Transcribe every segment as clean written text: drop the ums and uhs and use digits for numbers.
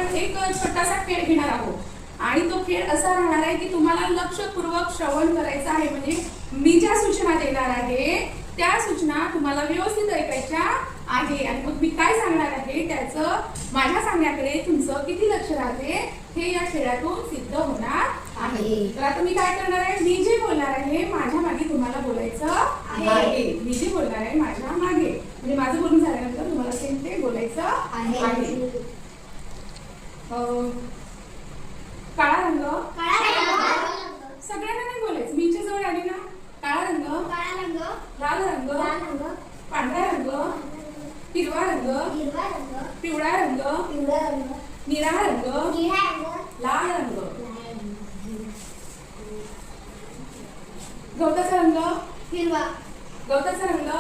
आपण एक छोटासा खेळ घेणार आहोत आणि तो खेळ असा राहणार आहे की तुम्हाला लक्षपूर्वक श्रवण करायचं आहे. म्हणजे मी ज्या सूचना देणार आहे त्या सूचना तुम्हाला व्यवस्थित ऐकायच्या आहे आणि मग मी काय सांगणार आहे त्याचं माझ्या सांगण्याकडे तुमचं किती लक्ष राहते हे या खेळातून सिद्ध होणार आहे. तर आता मी काय करणार आहे, मी जे बोलणार आहे माझ्या मागे तुम्हाला बोलायचं आहे. मी जे बोलणार आहे माझ्या मागे म्हणजे माझं बोलून झाल्यानंतर तुम्हाला सेम ते बोलायचं आहे. काळा रंग, सगळ्यांना नाही बोलायचं. मी इथे जवळ आली ना. काळा रंग, लाल रंग, पांढरा रंग, हिरवा रंग, पिवळा रंग, निळा रंग, लाल रंग, गवताचा रंग, गवताचा रंग,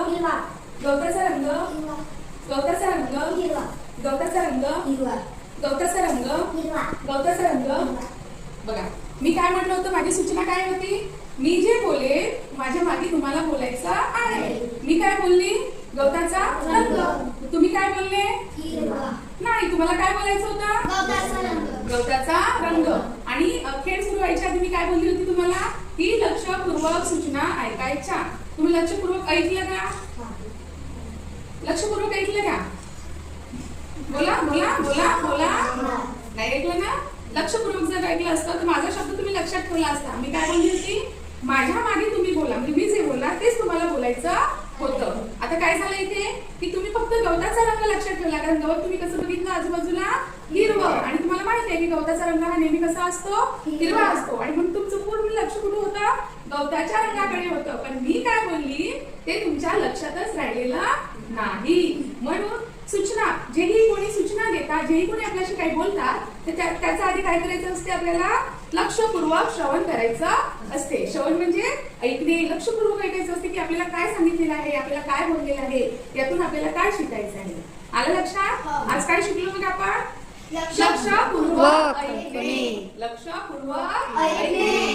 गवताचा रंग, गवताचा रंग, गवताचा रंग, गवताचा रंग, गवताचा रंग. बघा मी काय म्हटलं होतं, माझी सूचना काय होती, मी जे बोले माझ्या मागे तुम्हाला बोलायचं आहे. मी काय बोलली, गवताचा रंग. तुम्ही काय बोलले, नाही, तुम्हाला काय बोलायचं होतं, गवताचा रंग. आणि खेळ सुरू व्हायच्या आधी मी काय बोलली होती तुम्हाला, की लक्षपूर्वक सूचना ऐकायच्या. तुम्ही लक्षपूर्वक ऐकलं का, लक्षपूर्वक ऐकलं का, बोला बोला बोला बोला. नाही ऐकलं ना. लक्षपूर्वक जर ऐकलं असतं तर माझा शब्द तुम्ही लक्षात ठेवला असता. मी काय बोलली होती, माझ्या मागे तुम्ही बोला, म्हणजे मी जे बोलला तेच तुम्हाला बोलायचं होतं. आता काय झालं इथे की तुम्ही फक्त गवताचा रंग लक्षात ठेवला, कारण गवत तुम्ही कसं बघितलं, आजूबाजूला हिरवं, आणि तुम्हाला माहिती आहे की गवताचा रंग हा नेहमी कसा असतो, हिरवा असतो. आणि मग तुमचं पूर्ण लक्ष कुठे होतं, गवताच्या रंगाकडे होतं. पण मी काय बोलली ते तुमच्या लक्षातच राहिलेलं नाही. म्हणून सूचना, जेही कोणी सूचना देतात, जेही कोणी आपल्याशी काही बोलतात, त्याच्या आधी काय करायचं असते, आपल्याला लक्षपूर्वक श्रवण करायचं असते. श्रवण म्हणजे ऐकणे, लक्षपूर्वक ऐकायचं असते की आपल्याला काय सांगितलेलं आहे, आपल्याला काय बोललेलं आहे, यातून आपल्याला काय शिकायचं आहे. आलं लक्षात. आज काय शिकलो मग आपण, लक्षपूर्वक ऐकणे, लक्षपूर्वक ऐकणे.